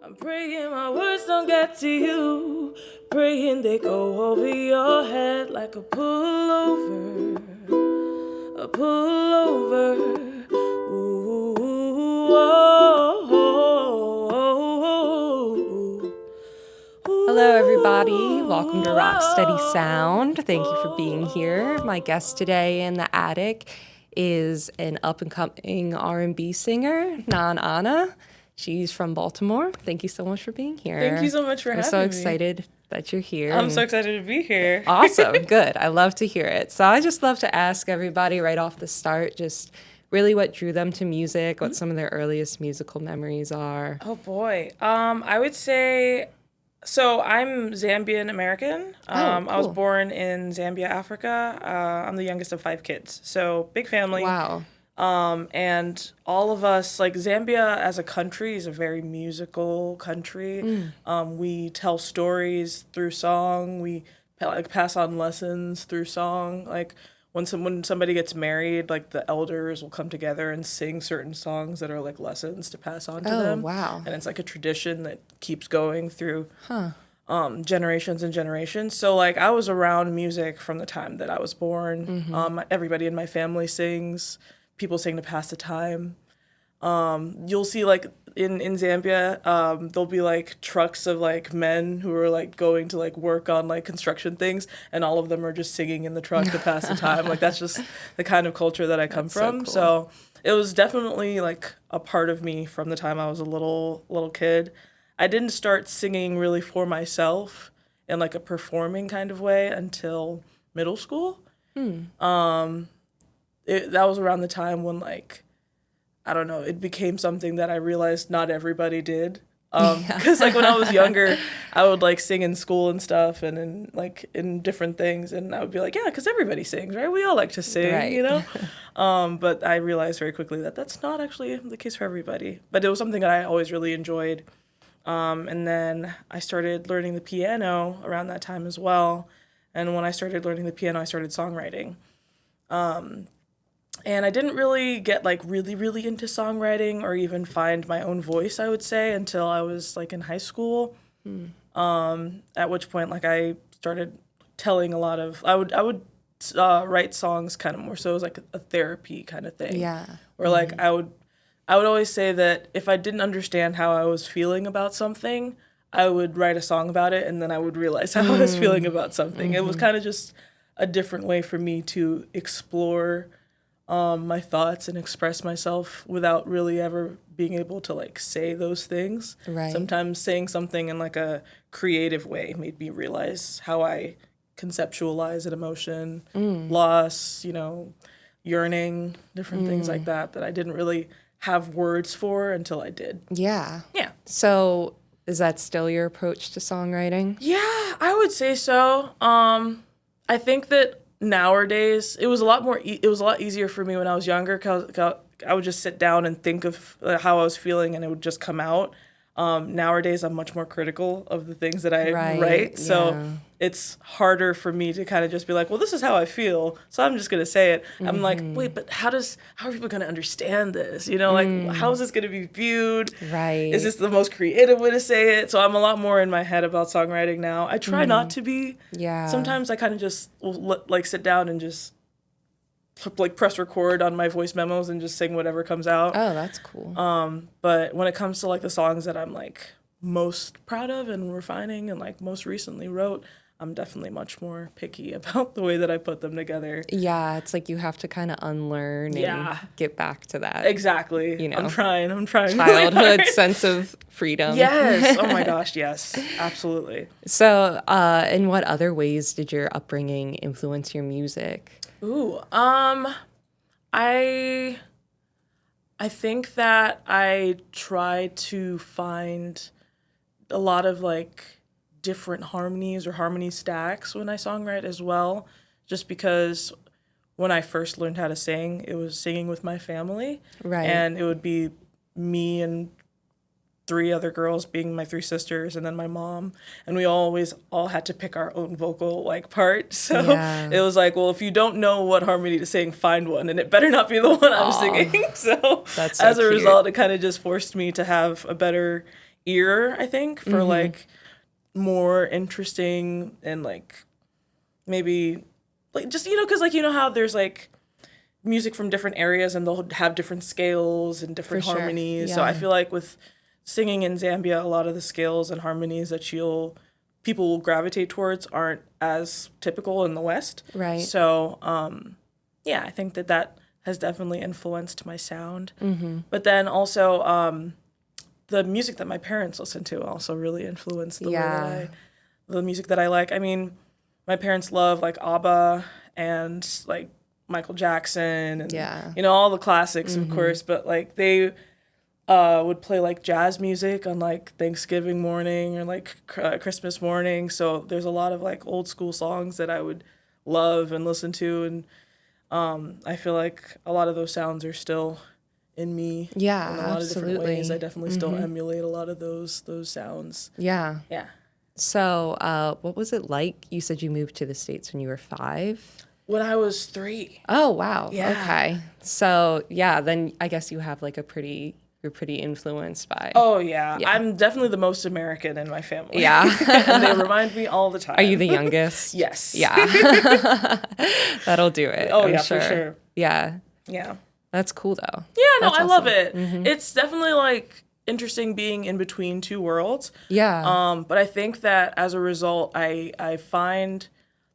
I'm praying my words don't get to you. Praying they go over your head like a pullover. A pullover. Ooh, oh, oh, oh. Hello, everybody. Welcome to Rock Steady Sound. Thank you for being here. My guest today in the attic is an up-and-coming R&B singer, Nan-Ana. She's from Baltimore. Thank you so much for being here. Thank you so much for having me. I'm so excited that you're here. I'm so excited to be here. Awesome. Good. I love to hear it. So I just love to ask everybody right off the start, just really what drew them to music, what some of their earliest musical memories are. Oh, boy. I would say... So I'm Zambian American. Cool. I was born in Zambia, Africa. I'm the youngest of 5 kids, so big family. Wow. And all of us, like Zambia as a country is a very musical country. We tell stories through song. We pass on lessons through song. Like when somebody gets married, like the elders will come together and sing certain songs that are like lessons to pass on to them. Oh, wow. And it's like a tradition that keeps going through generations and generations. So like I was around music from the time that I was born. Everybody in my family sings. People sing to pass the time. You'll see like in Zambia, there'll be like trucks of like men who are like going to like work on like construction things, and all of them are just singing in the truck to pass the time. Like that's just the kind of culture that I come from. So it was definitely like a part of me from the time I was a little kid. I didn't start singing really for myself in like a performing kind of way until middle school. That was around the time when, like, I don't know, it became something that I realized not everybody did. Because, like, when I was younger, I would, like, sing in school and stuff and, in different things. And I would be like, yeah, because everybody sings, right? We all like to sing, Right. you know? But I realized very quickly that that's not actually the case for everybody. But it was something that I always really enjoyed. And then I started learning the piano around that time as well. And when I started learning the piano, I started songwriting. And I didn't really get, like, really, really into songwriting or even find my own voice, I would say, until I was, like, in high school. At which point, like, I started telling a lot of... I would write songs kind of more so as, like, a therapy kind of thing. Yeah. Where, like, I would always say that if I didn't understand how I was feeling about something, I would write a song about it, and then I would realize how I was feeling about something. It was kind of just a different way for me to explore my thoughts and express myself without really ever being able to like say those things. Right. Sometimes saying something in like a creative way made me realize how I conceptualize an emotion, loss, yearning, different things like that I didn't really have words for until I did. Yeah. Yeah. So is that still your approach to songwriting? Yeah, I would say so. I think that nowadays it was a lot easier for me when I was younger because I would just sit down and think of how I was feeling and it would just come out. Nowadays I'm much more critical of the things that I write, so it's harder for me to kind of just be like, well, this is how I feel, so I'm just gonna say it. I'm like, wait, but how are people gonna understand this? Like how is this gonna be viewed? Right. Is this the most creative way to say it? So I'm a lot more in my head about songwriting now. I try not to be. Yeah. Sometimes I kind of just will like sit down and just like press record on my voice memos and just sing whatever comes out. Oh, that's cool. But when it comes to like the songs that I'm like most proud of and refining and like most recently wrote, I'm definitely much more picky about the way that I put them together. Yeah, it's like you have to kind of unlearn and get back to that. Exactly. I'm trying. Childhood really sense of freedom. Yes. Oh my gosh, yes. Absolutely. So, in what other ways did your upbringing influence your music? Ooh, I think that I try to find a lot of like different harmonies or harmony stacks when I songwrite as well, just because when I first learned how to sing, it was singing with my family. Right. And it would be me and 3 other girls, being my 3 sisters, and then my mom, and we always all had to pick our own vocal like part. So it was like, well, if you don't know what harmony to sing, find one, and it better not be the one I'm singing. So that's so as a cute. result, it kind of just forced me to have a better ear, I think, for like more interesting and like maybe like just, because like, how there's like music from different areas and they'll have different scales and different For sure. harmonies. So Yeah. I feel like with singing in Zambia, a lot of the scales and harmonies that people will gravitate towards aren't as typical in the West. Right. So, yeah, I think that has definitely influenced my sound. But then also, the music that my parents listen to also really influenced the music that I like. I mean, my parents love like ABBA and like Michael Jackson and all the classics, of course, but like they would play like jazz music on like Thanksgiving morning or like Christmas morning. So there's a lot of like old school songs that I would love and listen to, and I feel like a lot of those sounds are still in me. Yeah, in a lot of different absolutely. ways. I definitely still emulate a lot of those sounds. Yeah. Yeah. So, what was it like? You said you moved to the States when you were 5. When I was 3. Oh, wow. Yeah. Okay. So, yeah, then I guess you have like you're pretty influenced by. Oh, yeah. I'm definitely the most American in my family. Yeah. And they remind me all the time. Are you the youngest? Yes. Yeah. That'll do it. Oh, I'm yeah, for sure. Yeah. Yeah. That's cool though. Yeah, no, That's I love awesome. it. It's definitely like interesting being in between two worlds. Yeah. But I think that as a result, I find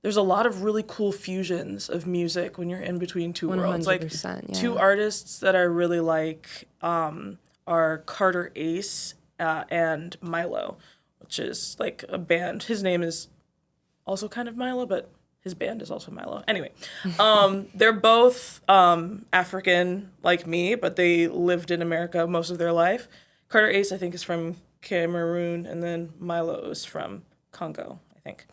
there's a lot of really cool fusions of music when you're in between two worlds. Like 100%, yeah. two artists that I really like are Carter Ace and Milo, which is like a band. His name is also kind of Milo, but his band is also Milo. Anyway, they're both African like me, but they lived in America most of their life. Carter Ace, I think, is from Cameroon, and then Milo is from Congo, I think.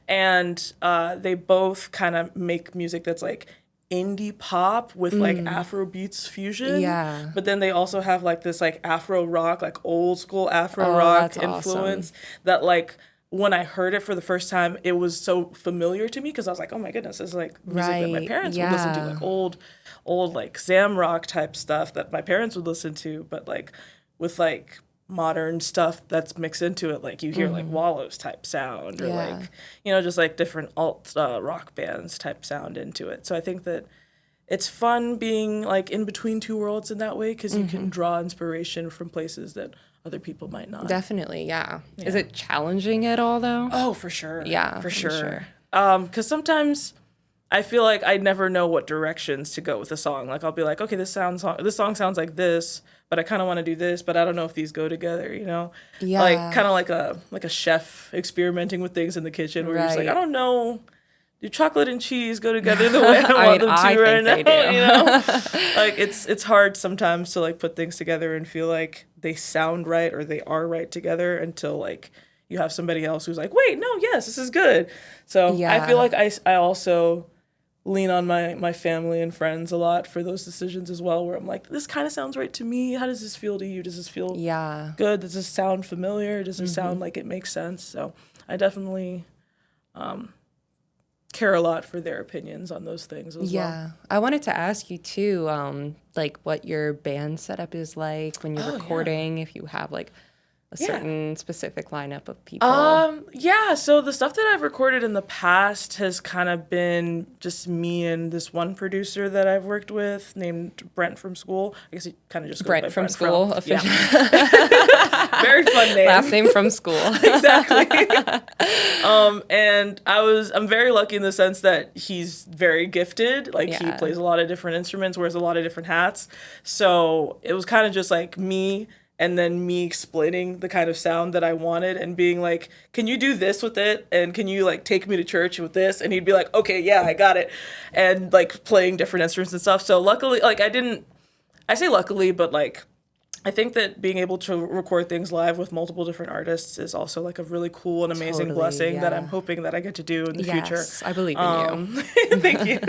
And they both kind of make music that's like indie pop with like Afro beats fusion. Yeah. But then they also have like this like Afro rock, like old school Afro rock that's influence that like when I heard it for the first time, it was so familiar to me because I was like, oh my goodness, this is like music that my Right, parents would listen to, yeah. like old like Zam rock type stuff that my parents would listen to, but like with like modern stuff that's mixed into it, like you hear like Wallows type sound or Yeah. like, just like different alt rock bands type sound into it. So I think that it's fun being like in between two worlds in that way because you can draw inspiration from places that other people might not. Definitely, yeah. Is it challenging at all though? Oh, for sure. Yeah, for I'm sure. sure. Because sometimes I feel like I never know what directions to go with a song. Like I'll be like, okay, this song sounds like this, but I kind of want to do this, but I don't know if these go together. Yeah. Like kind of like a chef experimenting with things in the kitchen, where you're just like, Right. I don't know. Do chocolate and cheese go together the way I want them to I right think now? they do. Like it's hard sometimes to like put things together and feel like they sound right or they are right together until like you have somebody else who's like, wait, no, yes, this is good. So I Yeah. feel like I also lean on my family and friends a lot for those decisions as well, where I'm like, this kind of sounds right to me. How does this feel to you? Does this feel Yeah. good? Does this sound familiar? Does it sound like it makes sense? So I definitely care a lot for their opinions on those things as well. Yeah. I wanted to ask you too, like what your band setup is like when you're recording, if you have like a certain specific lineup of people. Yeah, so the stuff that I've recorded in the past has kind of been just me and this one producer that I've worked with named Brent from school. I guess he kind of just goes by Brent from school, officially. Yeah. Very fun name. Last name from school. Exactly. And I'm very lucky in the sense that he's very gifted. Like he Yeah. plays a lot of different instruments, wears a lot of different hats. So it was kind of just like me and then me explaining the kind of sound that I wanted and being like, can you do this with it? And can you like take me to church with this? And he'd be like, okay, yeah, I got it. And like playing different instruments and stuff. So luckily, like I say luckily, but like I think that being able to record things live with multiple different artists is also like a really cool and amazing Totally, blessing that yeah. I'm hoping that I get to do in the future. Yes, I believe in you. Thank you.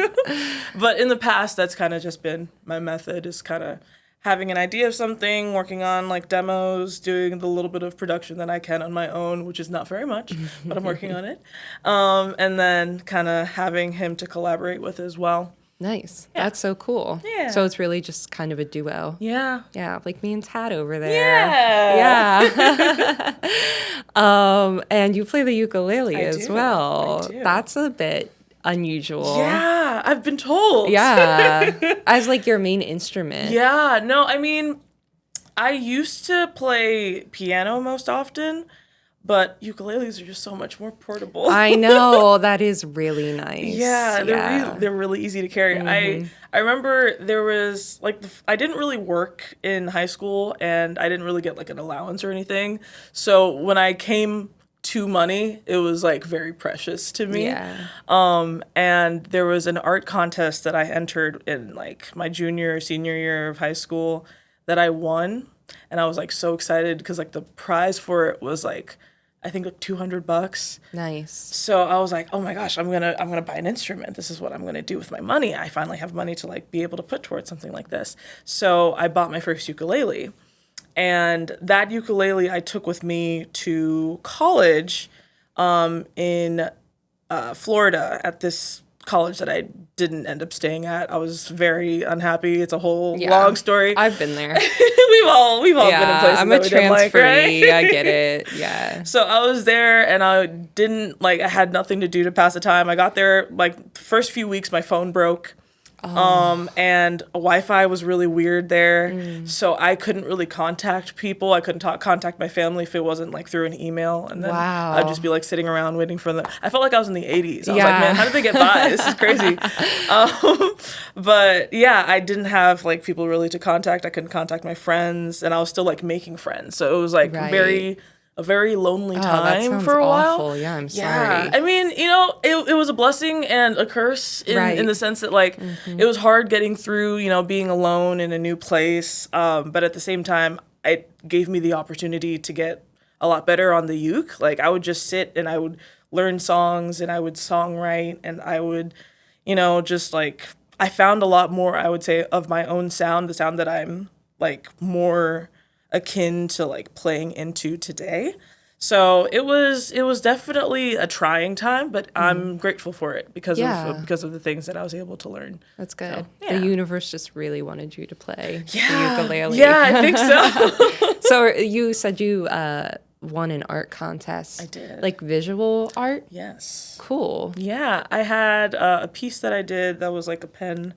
But in the past, that's kind of just been my method, is kind of having an idea of something, working on like demos, doing the little bit of production that I can on my own, which is not very much, but I'm working on it. And then kind of having him to collaborate with as well. Nice. Yeah. That's so cool. Yeah. So it's really just kind of a duo. Yeah. Yeah, like me and Tad over there. Yeah. Yeah. And you play the ukulele as do. well. I do. That's a bit unusual. Yeah, I've been told. Yeah. As like your main instrument. Yeah, no, I mean, I used to play piano most often, but ukuleles are just so much more portable. I know. That is really nice. Yeah, they're really easy to carry. I remember there was like I didn't really work in high school, and I didn't really get like an allowance or anything. So when I came to money, it was like very precious to me. Yeah. And there was an art contest that I entered in like my junior or senior year of high school that I won, and I was like so excited because like the prize for it was like I think like $200. Nice. So I was like, oh my gosh, I'm gonna buy an instrument. This is what I'm gonna do with my money. I finally have money to like be able to put towards something like this. So I bought my first ukulele, and that ukulele I took with me to college in Florida at this college that I didn't end up staying at. I was very unhappy. It's a whole long story. I've been there. we've all been in places I'm that a we didn't like, right? transferee. I get it. Yeah. So I was there, and I didn't like. I had nothing to do to pass the time. I got there like first few weeks, my phone broke. And Wi-Fi was really weird there, so I couldn't really contact people. I couldn't contact my family if it wasn't like through an email, and then I'd just be like sitting around waiting for them. I felt like I was in the 80s. I was like, man, how did they get by? This is crazy. But yeah, I didn't have like people really to contact. I couldn't contact my friends, and I was still like making friends. So it was like a very lonely time for a while. Awful. Yeah, I'm sorry. I mean, you know, it was a blessing and a curse in the sense that, like, it was hard getting through, you know, being alone in a new place. But at the same time, it gave me the opportunity to get a lot better on the uke. Like, I would just sit and I would learn songs and I would songwrite and I would, you know, just, like, I found a lot more, I would say, of my own sound, the sound that I'm, like, more akin to like playing into today. So it was definitely a trying time, but I'm grateful for it because of the things that I was able to learn. That's good. So, yeah. The universe just really wanted you to play the ukulele. Yeah, I think so. So you said you won an art contest. I did. Like visual art? Yes. Cool. Yeah, I had a piece that I did that was like a pen.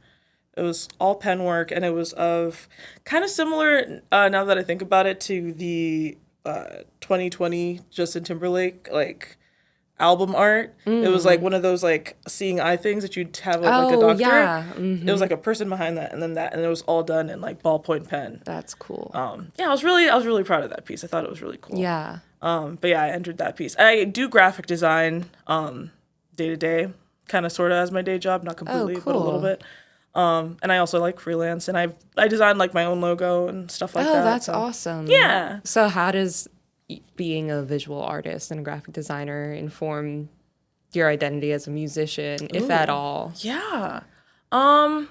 It was all pen work, and it was of kind of similar, now that I think about it, to the 2020 Justin Timberlake, like, album art. It was like one of those, like, seeing eye things that you'd have with, like, a doctor. Yeah. It was like a person behind that, and then that, and it was all done in, like, ballpoint pen. That's cool. Yeah, I was really proud of that piece. I thought it was really cool. Yeah. But yeah, I entered that piece. I do graphic design day to day, kind of sort of as my day job, not completely, but a little bit. And I also like freelance, and I designed like my own logo and stuff like that. Oh, that's awesome. Yeah. So how does being a visual artist and a graphic designer inform your identity as a musician, if at all? Yeah. That's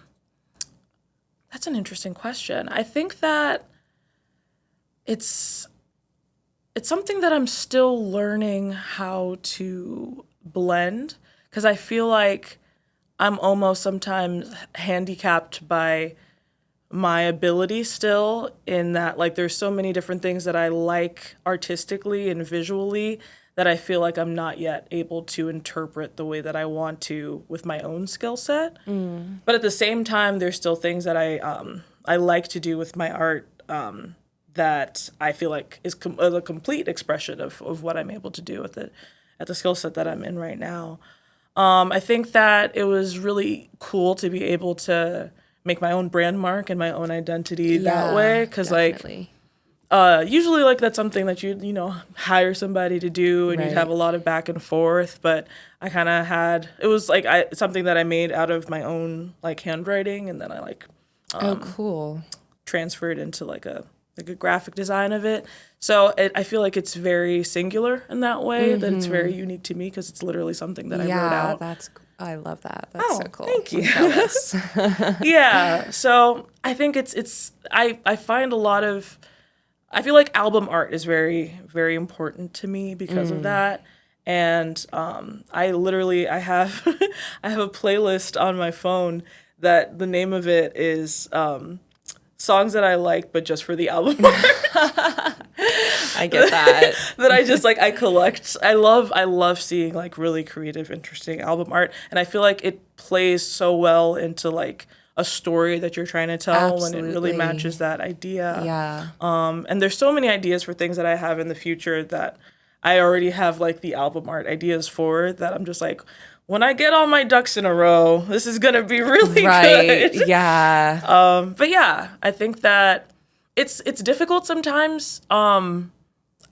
an interesting question. I think that it's something that I'm still learning how to blend, because I feel like I'm almost sometimes handicapped by my ability still, in that like there's so many different things that I like artistically and visually that I feel like I'm not yet able to interpret the way that I want to with my own skill set. But at the same time, there's still things that I like to do with my art that I feel like is a complete expression of what I'm able to do with it at the skill set that I'm in right now. I think that it was really cool to be able to make my own brand mark and my own identity that way. Because, like, usually, like, that's something that you'd, you know, hire somebody to do and you'd have a lot of back and forth. But I kind of had, it was, like, something that I made out of my own, like, handwriting. And then I, like, cool. transferred into, like a graphic design of it. So I feel like it's very singular in that way, that it's very unique to me because it's literally something that I wrote out. I love that. That's so cool. Thank you. Tell us. Yeah. So I think I find a lot of, I feel like album art is very, very important to me because of that. And I have I have a playlist on my phone that the name of it is songs that I like, but just for the album art. I get that. That I just like I collect. I love seeing like really creative, interesting album art, and I feel like it plays so well into like a story that you're trying to tell when it really matches that idea. Yeah. And there's so many ideas for things that I have in the future that I already have like the album art ideas for that I'm just like, when I get all my ducks in a row, this is gonna be really good. Yeah. But yeah, I think that it's difficult sometimes.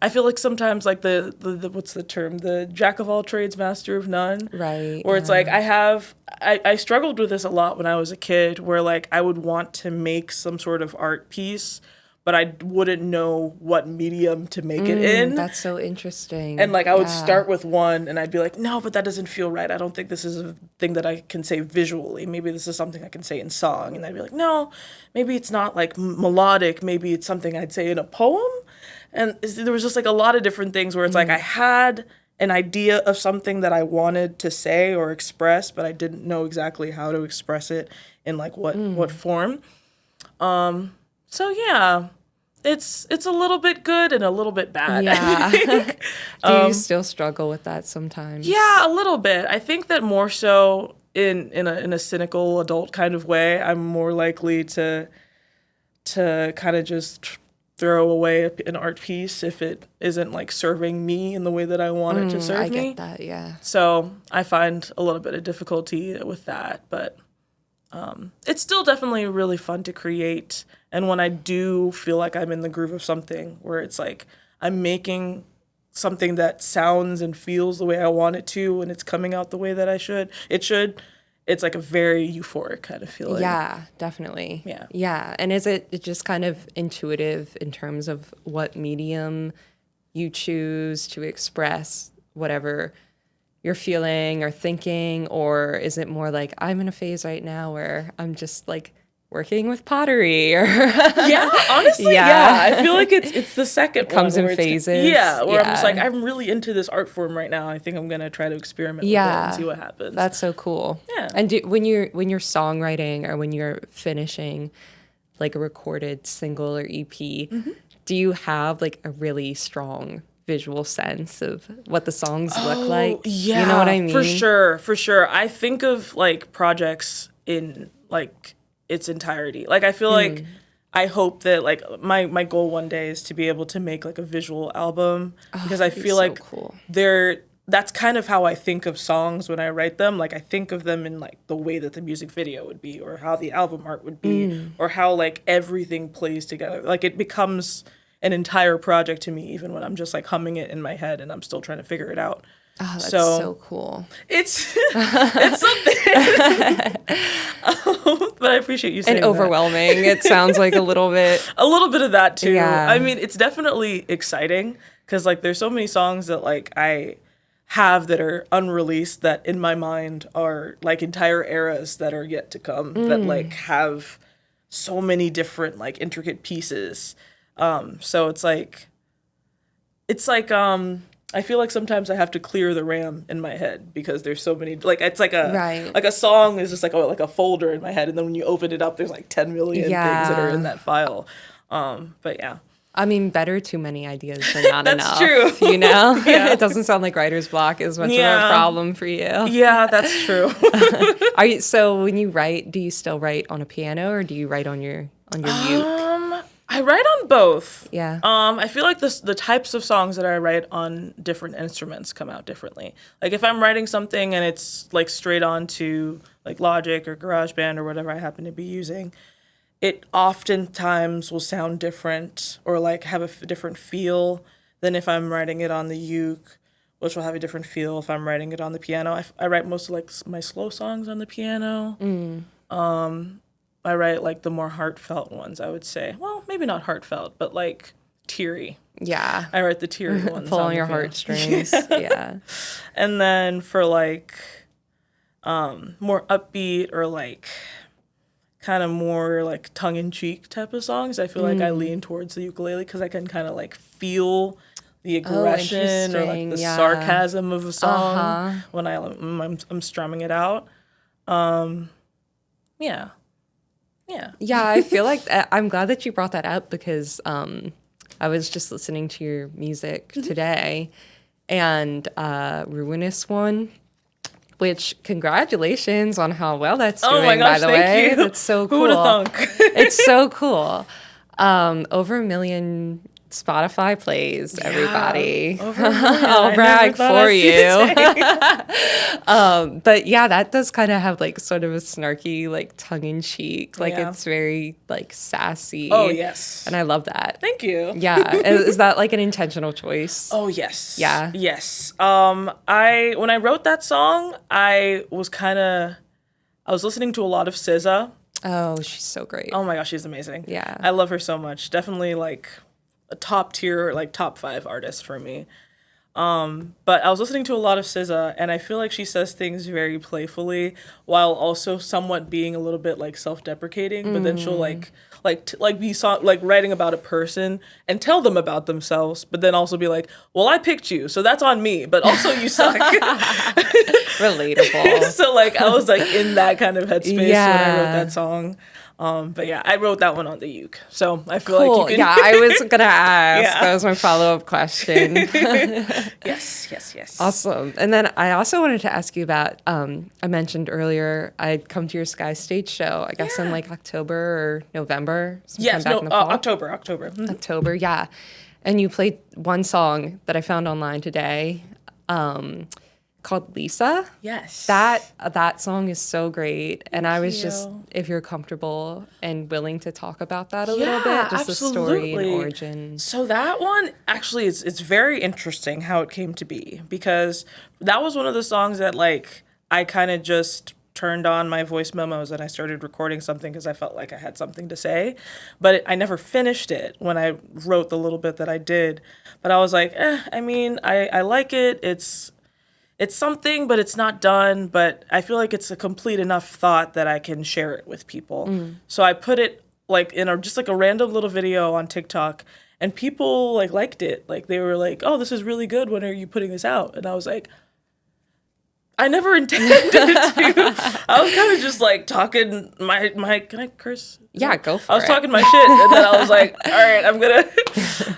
I feel like sometimes like the what's the term? The jack of all trades, master of none. Right. Where it's like I struggled with this a lot when I was a kid, where like I would want to make some sort of art piece, but I wouldn't know what medium to make it in. That's so interesting. And like I would start with one and I'd be like, no, but that doesn't feel right. I don't think this is a thing that I can say visually. Maybe this is something I can say in song. And I'd be like, no, maybe it's not like melodic. Maybe it's something I'd say in a poem. And there was just like a lot of different things where it's like I had an idea of something that I wanted to say or express, but I didn't know exactly how to express it in like what form. So yeah, it's a little bit good and a little bit bad. Yeah. Do you still struggle with that sometimes? Yeah, a little bit. I think that more so in a cynical adult kind of way, I'm more likely to kind of just throw away an art piece if it isn't like serving me in the way that I want it to serve me. I get that, yeah. So I find a little bit of difficulty with that, but it's still definitely really fun to create. And when I do feel like I'm in the groove of something where it's like I'm making something that sounds and feels the way I want it to and it's coming out the way that it should, it's like a very euphoric kind of feeling. Yeah, definitely. Yeah. Yeah. And is it just kind of intuitive in terms of what medium you choose to express whatever you're feeling or thinking? Or is it more like I'm in a phase right now where I'm just like working with pottery or yeah, honestly, yeah. I feel like it's the second it comes one in phases. Where I'm just like, I'm really into this art form right now. I think I'm gonna try to experiment with it and see what happens. That's so cool. Yeah. And when you're songwriting or when you're finishing like a recorded single or EP, do you have like a really strong visual sense of what the songs look like? Yeah, you know what I mean? For sure. I think of like projects in like its entirety. Like I feel like I hope that like my goal one day is to be able to make like a visual album because I feel like cool. That's kind of how I think of songs when I write them. Like I think of them in like the way that the music video would be or how the album art would be or how like everything plays together. Like it becomes an entire project to me even when I'm just like humming it in my head and I'm still trying to figure it out. Oh, that's so cool. It's something. But I appreciate you saying and overwhelming. It sounds like a little bit of that too. Yeah. I mean, it's definitely exciting because like there's so many songs that like I have that are unreleased that in my mind are like entire eras that are yet to come that like have so many different like intricate pieces. So it's like I feel like sometimes I have to clear the RAM in my head because there's so many like it's like a song is just like a folder in my head and then when you open it up there's like 10 million things that are in that file. But yeah. I mean, better too many ideas than not that's enough. True. You know? Yeah. It doesn't sound like writer's block is much of a problem for you. Yeah, that's true. So when you write, do you still write on a piano or do you write on your uke? I write on both. Yeah. I feel like the types of songs that I write on different instruments come out differently. Like if I'm writing something and it's like straight on to like Logic or GarageBand or whatever I happen to be using, it oftentimes will sound different or like have a different feel than if I'm writing it on the uke, which will have a different feel if I'm writing it on the piano. I write most of like my slow songs on the piano. I write like the more heartfelt ones, I would say. Well, maybe not heartfelt, but like teary. Yeah. I write the teary ones. Pull on your heartstrings. Yeah. And then for like more upbeat or like kind of more like tongue-in-cheek type of songs, I feel like I lean towards the ukulele because I can kind of like feel the aggression or like the sarcasm of a song when I'm strumming it out. Yeah. Yeah. Yeah, I feel like I'm glad that you brought that up because I was just listening to your music today, and Ruinous One, which congratulations on how well that's Oh doing, my gosh, by the thank way. you. That's so Who would cool. have thunk? It's so cool. Over 1 million Spotify plays, everybody. Over a million. I'll I never brag thought for I'd see the you. day. But yeah, that does kind of have like sort of a snarky, like tongue in cheek. Like Yeah. it's very like sassy. Oh, yes. And I love that. Thank you. Yeah. Is that like an intentional choice? Oh, yes. Yeah. Yes. When I wrote that song, I was listening to a lot of SZA. Oh, she's so great. Oh my gosh, she's amazing. Yeah. I love her so much. Definitely like a top tier, like top 5 artist for me. But I was listening to a lot of SZA, and I feel like she says things very playfully while also somewhat being a little bit like self-deprecating. But then she'll be writing about a person and tell them about themselves, but then also be like, "Well, I picked you, so that's on me, but also you suck." Relatable. So like I was like in that kind of headspace when I Yeah. wrote that song. But yeah, I wrote that one on the uke. So I feel Cool. like you can. Yeah, I was gonna ask. Yeah. That was my follow-up question. Yes. Awesome. And then I also wanted to ask you about, I mentioned earlier I'd come to your Sky Stage show, I guess in Yeah. like October or November. sometime Yes, back no, in the fall. October. Mhm. October, yeah. And you played one song that I found online today, called Lisa. Yes. That song is so great. And I was just, you. if you're comfortable and willing to talk about that a little Yeah, bit, just the story and absolutely. origin. So that one actually it's very interesting how it came to be, because that was one of the songs that like I kind of just turned on my voice memos and I started recording something because I felt like I had something to say, but I never finished it when I wrote the little bit that I did. But I was like, I mean, I like it. It's something, but it's not done. But I feel like it's a complete enough thought that I can share it with people. So I put it like in just like a random little video on TikTok, and people like liked it. Like they were like, "Oh, this is really good. When are you putting this out?" And I was like, I never intended to. I was kind of just like talking my. Can I curse? Yeah, go for it. I was talking my shit, and then I was like, "All right, I'm gonna."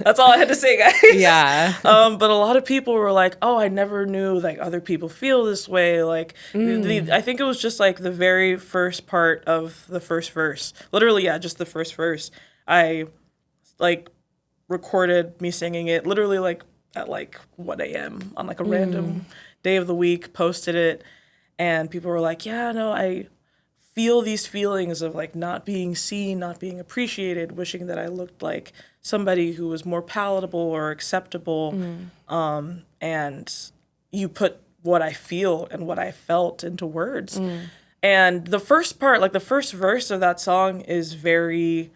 That's all I had to say, guys. Yeah. But a lot of people were like, "Oh, I never knew like other people feel this way." Like, I think it was just like the very first part of the first verse. Literally, yeah, just the first verse. I like recorded me singing it. Literally, like at like 1 a.m. on like a random day of the week. Posted it, and people were like, "Yeah, no, I feel these feelings of like not being seen, not being appreciated, wishing that I looked like somebody who was more palatable or acceptable." And you put what I feel and what I felt into words. And the first part, like the first verse of that song is very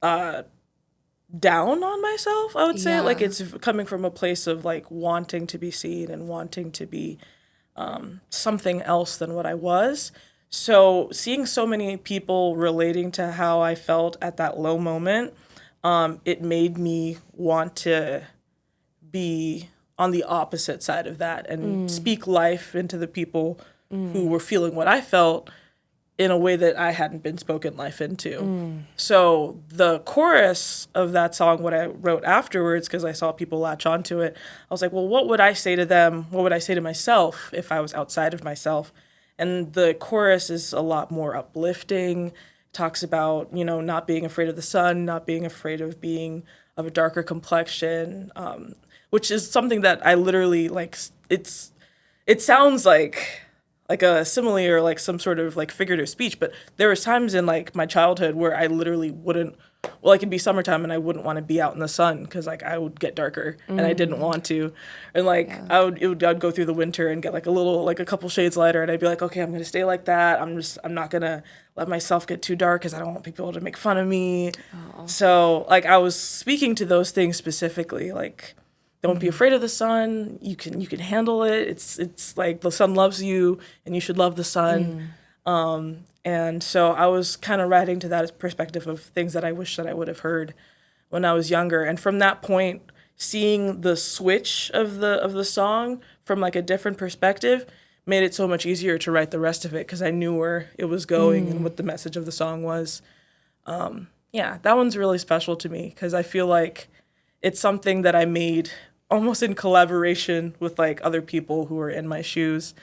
down on myself, I would say. Yeah. Like it's coming from a place of like wanting to be seen and wanting to be something else than what I was. So seeing so many people relating to how I felt at that low moment, it made me want to be on the opposite side of that and speak life into the people who were feeling what I felt in a way that I hadn't been spoken life into. So the chorus of that song, what I wrote afterwards, because I saw people latch onto it, I was like, well, what would I say to them? What would I say to myself if I was outside of myself? And the chorus is a lot more uplifting, talks about, you know, not being afraid of the sun, not being afraid of being of a darker complexion, which is something that I literally, like, it sounds like a simile or like some sort of like figurative speech, but there was times in like my childhood where I literally wouldn't, well, it could be summertime and I wouldn't want to be out in the sun because like I would get darker and I didn't want to, and like I'd go through the winter and get like a couple shades lighter, and I'd be like, okay, I'm gonna stay like that. I'm not gonna let myself get too dark because I don't want people to make fun of me. So like I was speaking to those things specifically, like, don't be afraid of the sun. You can handle it. It's like the sun loves you, and you should love the sun. And so I was kind of writing to that perspective of things that I wish that I would have heard when I was younger. And from that point, seeing the switch of the song from like a different perspective made it so much easier to write the rest of it because I knew where it was going and what the message of the song was. Yeah, that one's really special to me because I feel like it's something that I made almost in collaboration with like other people who were in my shoes.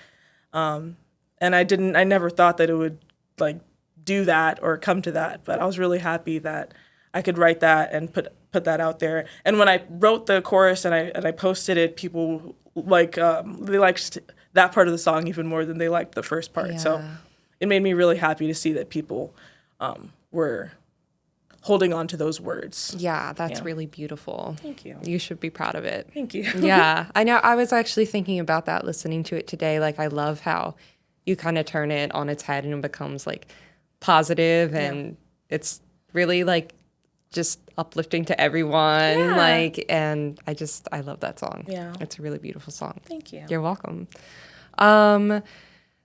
And I never thought that it would like do that or come to that, but I was really happy that I could write that and put that out there. And when I wrote the chorus and I posted it, people like they liked that part of the song even more than they liked the first part. Yeah. So it made me really happy to see that people were holding on to those words. Yeah, that's really beautiful. Thank you. You should be proud of it. Thank you. Yeah, I know. I was actually thinking about that listening to it today. Like, I love how you kind of turn it on its head and it becomes like positive and it's really like just uplifting to everyone. Yeah. Like, and I love that song. Yeah. It's a really beautiful song. Thank you. You're welcome.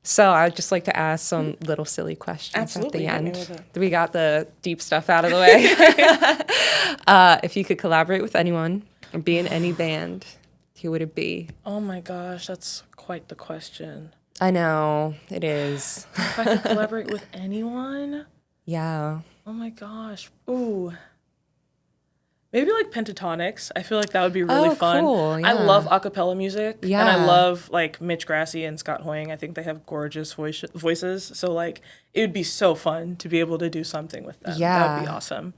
So I'd just like to ask some little silly questions Absolutely. at the Hit me end. with We got the deep stuff out of the way. If you could collaborate with anyone or be in any band, who would it be? Oh my gosh, that's quite the question. I know, it is. If I could collaborate with anyone? Yeah. Oh my gosh. Ooh. Maybe like Pentatonics. I feel like that would be really fun. Cool. Yeah. I love a cappella music. Yeah. And I love like Mitch Grassi and Scott Hoying. I think they have gorgeous voices. So like it would be so fun to be able to do something with them. Yeah. That would be awesome.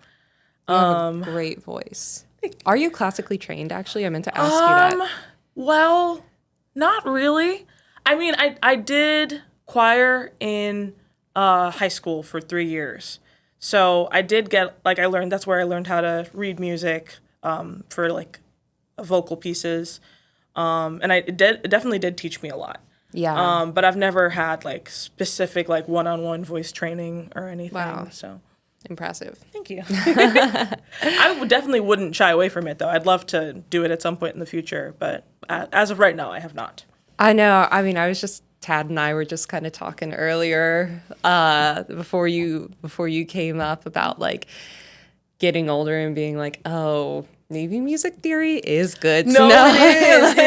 You have a great voice. Are you classically trained, actually? I meant to ask you that. Well, not really. I mean, I did choir in high school for 3 years. So I did get, like, that's where I learned how to read music for, like, vocal pieces. And it definitely did teach me a lot. Yeah. But I've never had, like, specific, like, one-on-one voice training or anything. Wow. So Impressive. thank you. Definitely wouldn't shy away from it, though. I'd love to do it at some point in the future. But as of right now, I have not. I know. I mean, Tad and I were just kind of talking earlier before you came up about like getting older and being like, oh, maybe music theory is good to know. It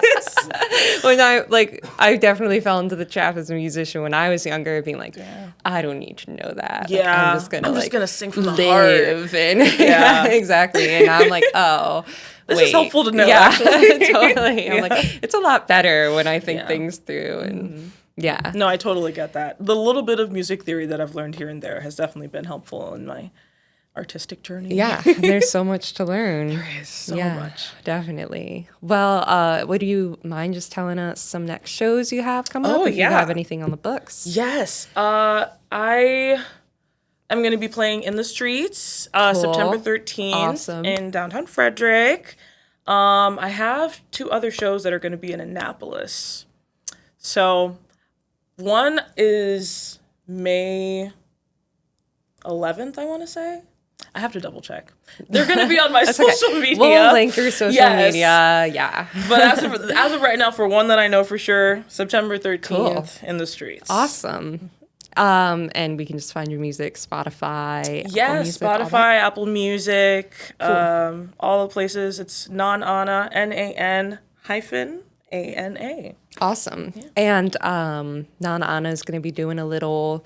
is. When I definitely fell into the trap as a musician when I was younger, being like, I don't need to know that. Yeah, like, I'm just gonna sing from the live heart. And yeah, exactly. And I'm like, oh. This Wait, is helpful to know, yeah, actually. totally. I'm like, it's a lot better when I think things through. And yeah. No, I totally get that. The little bit of music theory that I've learned here and there has definitely been helpful in my artistic journey. Yeah, there's so much to learn. There is so much. Definitely. Well, would you mind just telling us some next shows you have coming up? If you have anything on the books. Yes. I'm going to be playing in the streets September 13th in downtown Frederick. I have 2 other shows that are going to be in Annapolis. So one is May 11th, I want to say. I have to double check. They're going to be on my social media. We'll link your social media. Yeah. But as of right now, for one that I know for sure, September 13th in the streets. Awesome. And we can just find your music, Spotify. Yes, Spotify, Apple Music, all the places. It's Nan-Ana, Nan-Ana. Awesome. Yeah. And Nan-Ana is going to be doing a little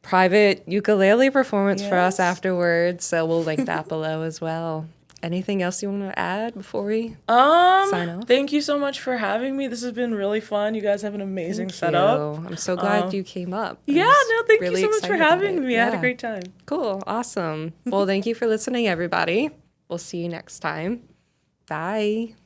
private ukulele performance for us afterwards, so we'll link that below as well. Anything else you want to add before we sign off? Thank you so much for having me. This has been really fun. You guys have an amazing setup. I'm so glad you came up. Thank you so much for having me. I had a great time. Cool. Awesome. Well, thank you for listening, everybody. We'll see you next time. Bye.